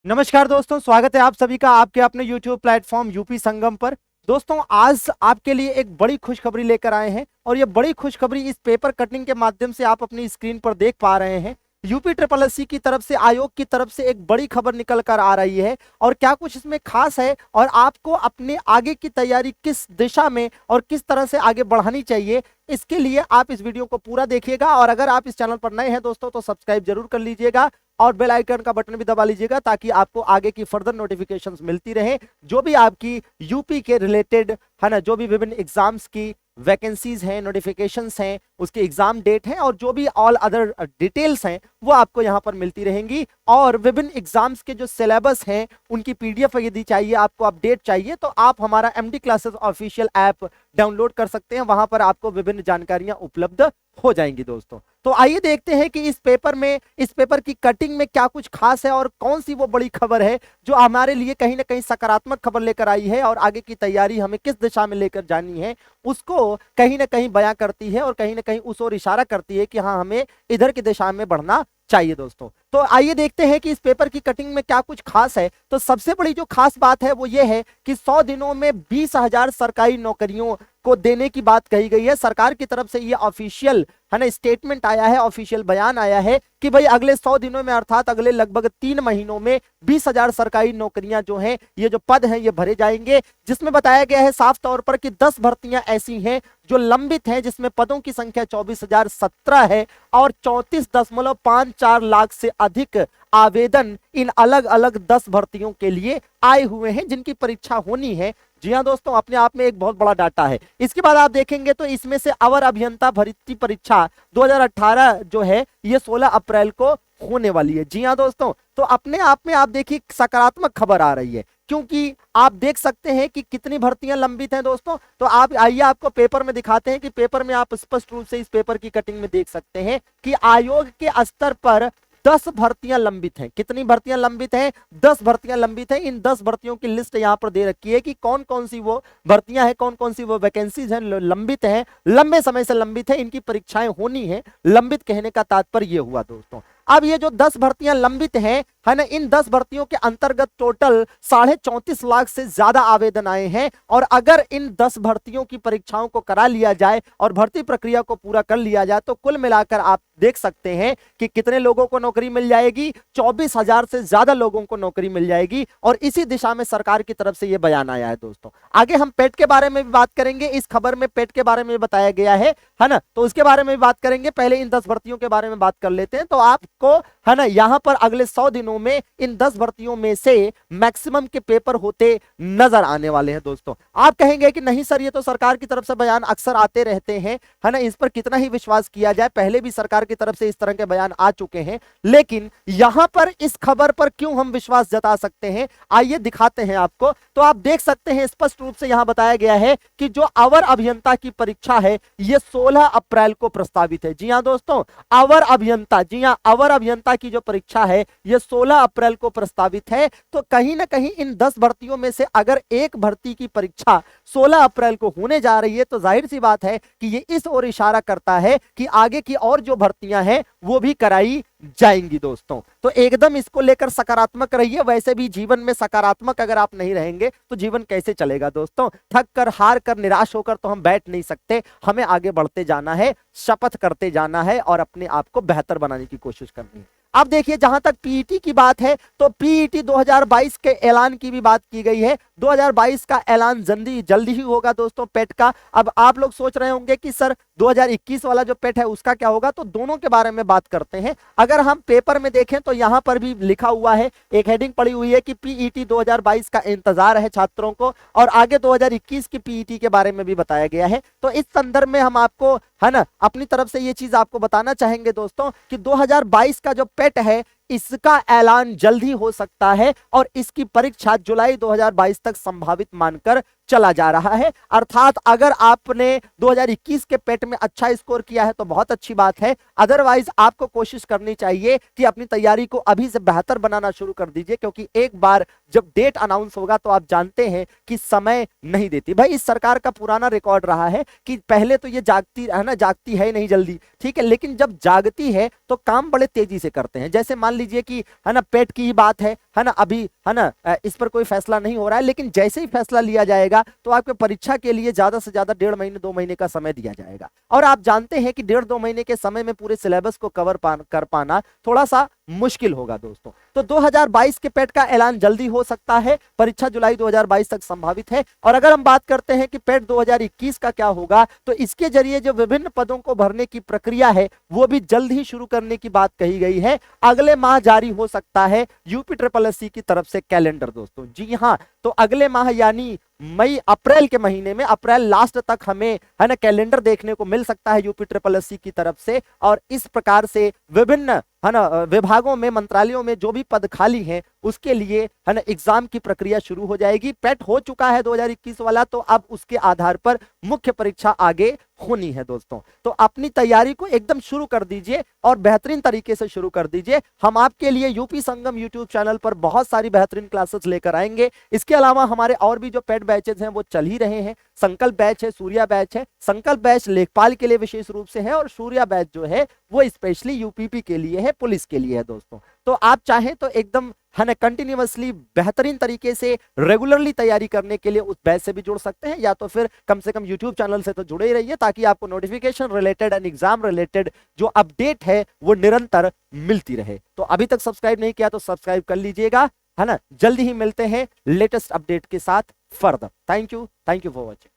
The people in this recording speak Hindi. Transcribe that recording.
नमस्कार दोस्तों, स्वागत है आप सभी का आपके अपने YouTube प्लेटफॉर्म यूपी संगम पर। दोस्तों, आज आपके लिए एक बड़ी खुशखबरी लेकर आए हैं और ये बड़ी खुशखबरी इस पेपर कटिंग के माध्यम से आप अपनी स्क्रीन पर देख पा रहे हैं। यूपी ट्रिपल एससी की तरफ से, आयोग की तरफ से एक बड़ी खबर निकल कर आ रही है और क्या कुछ इसमें खास है और आपको अपने आगे की तैयारी किस दिशा में और किस तरह से आगे बढ़ानी चाहिए, इसके लिए आप इस वीडियो को पूरा देखिएगा। और अगर आप इस चैनल पर नए हैं दोस्तों तो सब्सक्राइब जरूर कर लीजिएगा और बेल आइकन का बटन भी दबा लीजिएगा ताकि आपको आगे की फर्दर नोटिफिकेशंस मिलती रहे, जो भी आपकी यूपी के रिलेटेड है ना, जो भी विभिन्न एग्जाम्स की वैकेंसीज हैं, नोटिफिकेशंस हैं, उसके एग्जाम डेट हैं और जो भी ऑल अदर डिटेल्स हैं वो आपको यहां पर मिलती रहेंगी। और विभिन्न एग्जाम्स के जो सिलेबस हैं उनकी पीडीएफ यदि चाहिए, आपको अपडेट चाहिए, तो आप हमारा MD classes official app download कर सकते हैं। वहां पर आपको विभिन्न जानकारियां उपलब्ध हो जाएंगी दोस्तों। तो आइए देखते हैं कि इस पेपर की कटिंग में क्या कुछ खास है और कौन सी वो बड़ी खबर है जो हमारे लिए कहीं ना कहीं सकारात्मक खबर लेकर आई है और आगे की तैयारी हमें किस दिशा में लेकर जानी है उसको कहीं ना कहीं बयां करती है और कहीं ना कहीं उस ओर इशारा करती है कि हाँ, हमें इधर की दिशा में बढ़ना चाहिए दोस्तों। तो आइए देखते हैं कि इस पेपर की कटिंग में क्या कुछ खास है। तो सबसे बड़ी जो खास बात है वो ये है कि 100 दिनों में 20,000 सरकारी नौकरियों को देने की बात कही गई है। सरकार की तरफ से ये ऑफिशियल है ना स्टेटमेंट आया है, ऑफिशियल बयान आया है कि भाई अगले 100 दिनों में अर्थात अगले लगभग 3 महीनों में 20,000 सरकारी नौकरियां जो हैं, ये जो पद हैं ये भरे जाएंगे। जिसमें बताया गया है साफ तौर पर कि 10 भर्तियां ऐसी हैं जो लंबित हैं, जिसमें पदों की संख्या 24,017 है और 34.54 लाख से अधिक आवेदन इन अलग अलग 10 भर्तियों के लिए आए हुए हैं जिनकी परीक्षा होनी है। जी हाँ दोस्तों, अपने आप में एक बहुत बड़ा डाटा है। इसके बाद आप देखेंगे तो इसमें से अवर अभियंता भर्ती परीक्षा 2018 जो है ये 16 अप्रैल को होने वाली है। जी हाँ दोस्तों, तो अपने आप में आप देखिए सकारात्मक खबर आ रही है, क्योंकि आप देख सकते हैं कि कितनी भर्तियां लंबित हैं दोस्तों। तो आप आइए आपको पेपर में दिखाते हैं कि पेपर में आप स्पष्ट रूप से इस पेपर की कटिंग में देख सकते हैं कि आयोग के स्तर पर 10 भर्तियां लंबित हैं। कितनी भर्तियां लंबित हैं? 10 भर्तियां लंबित हैं। इन 10 भर्तियों की लिस्ट यहां पर दे रखी है कि कौन कौन सी वो भर्तियां हैं, कौन कौन सी वो वैकेंसीज हैं, लंबित हैं, लंबे समय से लंबित है, इनकी परीक्षाएं होनी है। लंबित कहने का तात्पर्य ये हुआ दोस्तों। अब ये जो 10 भर्तियां लंबित हैं है ना, इन 10 भर्तियों के अंतर्गत टोटल 34.5 लाख से ज्यादा आवेदन आए हैं। और अगर इन 10 भर्तियों की परीक्षाओं को करा लिया जाए और भर्ती प्रक्रिया को पूरा कर लिया जाए तो कुल मिलाकर आप देख सकते हैं कि कितने लोगों को नौकरी मिल जाएगी। 24,000 से ज्यादा लोगों को नौकरी मिल जाएगी और इसी दिशा में सरकार की तरफ से यह बयान आया है दोस्तों। आगे हम पेट के बारे में भी बात करेंगे। इस खबर में पेट के बारे में बताया गया है ना, तो उसके बारे में भी बात करेंगे। पहले इन 10 भर्तियों के बारे में बात कर लेते हैं। तो आपको है ना यहां पर अगले 100 दिनों में इन 10 भर्तियों में से मैक्सिमम के पेपर होते नजर आने वाले हैं दोस्तों। आप कहेंगे कि नहीं सर, ये तो सरकार की तरफ से बयान अक्सर आते रहते हैं है ना, इस पर कितना ही विश्वास किया जाए, पहले भी सरकार की तरफ से इस तरह के बयान आ चुके हैं, लेकिन यहां पर इस खबर पर क्यों हम विश्वास जता सकते हैं, आइए दिखाते हैं आपको। तो आप देख सकते हैं स्पष्ट रूप से यहां बताया गया है कि जो अवर अभियंता की परीक्षा है यह 16 अप्रैल को प्रस्तावित है। जी हां दोस्तों, अवर अभियंता, जी हां, अवर अभियंता की जो परीक्षा है यह 16 अप्रैल को प्रस्तावित है। तो कहीं ना कहीं इन 10 भर्तियों में से अगर एक भर्ती की परीक्षा 16 अप्रैल को होने जा रही है तो जाहिर सी बात है कि ये इस ओर इशारा करता है कि आगे की और जो भर्तियां हैं वो भी कराई जाएंगी दोस्तों। तो एकदम इसको लेकर सकारात्मक रहिए। वैसे भी जीवन में सकारात्मक अगर आप नहीं रहेंगे तो जीवन कैसे चलेगा दोस्तों। थक कर, हार कर, निराश होकर तो हम बैठ नहीं सकते। हमें आगे बढ़ते जाना है, शपथ करते जाना है और अपने आप को बेहतर बनाने की कोशिश करनी है। अब देखिए, जहां तक पीईटी की बात है तो पीईटी 2022 के ऐलान की भी बात की गई है। 2022 का ऐलान जल्दी ही होगा दोस्तों पेट का। अब आप लोग सोच रहे होंगे कि सर 2021 वाला जो पेट है उसका क्या होगा, तो दोनों के बारे में बात करते हैं। अगर हम पेपर में देखें तो यहां पर भी लिखा हुआ है, एक हेडिंग पड़ी हुई है कि पीईटी 2022 का इंतजार है छात्रों को, और आगे 2021 की पीईटी के बारे में भी बताया गया है। तो इस संदर्भ में हम आपको है ना अपनी तरफ से ये चीज आपको बताना चाहेंगे दोस्तों कि 2022 का जो पेट है इसका ऐलान जल्द ही हो सकता है और इसकी परीक्षा जुलाई 2022 तक संभावित मानकर चला जा रहा है। अर्थात अगर आपने 2021 के पेट में अच्छा स्कोर किया है तो बहुत अच्छी बात है, अदरवाइज आपको कोशिश करनी चाहिए कि अपनी तैयारी को अभी से बेहतर बनाना शुरू कर दीजिए, क्योंकि एक बार जब डेट अनाउंस होगा तो आप जानते हैं कि समय नहीं देती। भाई इस सरकार का पुराना रिकॉर्ड रहा है कि पहले तो ये जागती है ना, जागती है नहीं जल्दी, ठीक है, लेकिन जब जागती है तो काम बड़े तेजी से करते हैं। जैसे मान लीजिए कि है ना पेट की ही बात है ना, अभी है ना इस पर कोई फैसला नहीं हो रहा है, लेकिन जैसे ही फैसला लिया जाएगा तो आपके परीक्षा के लिए ज्यादा से ज्यादा 1.5 महीने 2 महीने का समय दिया जाएगा। और आप जानते हैं कि 1.5-2 महीने के समय में पूरे सिलेबस को कवर कर पाना थोड़ा सा मुश्किल होगा दोस्तों। तो 2022 के पेट का ऐलान जल्दी हो सकता है, परीक्षा जुलाई 2022 तक संभावित है। और अगर हम बात करते हैं कि पेट 2021 का क्या होगा, तो इसके जरिए जो विभिन्न पदों को भरने की प्रक्रिया है वो भी जल्द ही शुरू करने की बात कही गई है। अगले माह जारी हो सकता है यूपी ट्रिपल एससी की तरफ से कैलेंडर दोस्तों। जी हाँ, तो अगले माह यानी मई अप्रैल के महीने में, अप्रैल लास्ट तक हमें है ना कैलेंडर देखने को मिल सकता है यूपी ट्रिपल एससी की तरफ से। और इस प्रकार से विभिन्न है ना विभागों में, मंत्रालयों में जो भी पद खाली हैं उसके लिए है ना एग्जाम की प्रक्रिया शुरू हो जाएगी। पेट हो चुका है 2021 वाला, तो अब उसके आधार पर मुख्य परीक्षा आगे होनी है दोस्तों। तो अपनी तैयारी को एकदम शुरू कर दीजिए और बेहतरीन तरीके से शुरू कर दीजिए। हम आपके लिए यूपी संगम यूट्यूब चैनल पर बहुत सारी बेहतरीन क्लासेस लेकर आएंगे। इसके अलावा हमारे और भी जो पेट बैचेस हैं वो चल ही रहे हैं। संकल्प बैच है, सूर्या बैच है। संकल्प बैच लेखपाल के लिए विशेष रूप से है और सूर्या बैच जो है वो स्पेशली यूपीपी के लिए है, पुलिस के लिए है दोस्तों। तो आप चाहें तो एकदम है ना कंटिन्यूअसली बेहतरीन तरीके से रेगुलरली तैयारी करने के लिए उस बैच से भी जुड़ सकते हैं, या तो फिर कम से कम यूट्यूब चैनल से तो जुड़े ही रहिए, ताकि आपको notification related and exam related जो अपडेट है वो निरंतर मिलती रहे। तो अभी तक सब्सक्राइब नहीं किया तो सब्सक्राइब कर लीजिएगा, है ना। जल्दी ही मिलते हैं लेटेस्ट अपडेट के साथ further. Thank you for watching.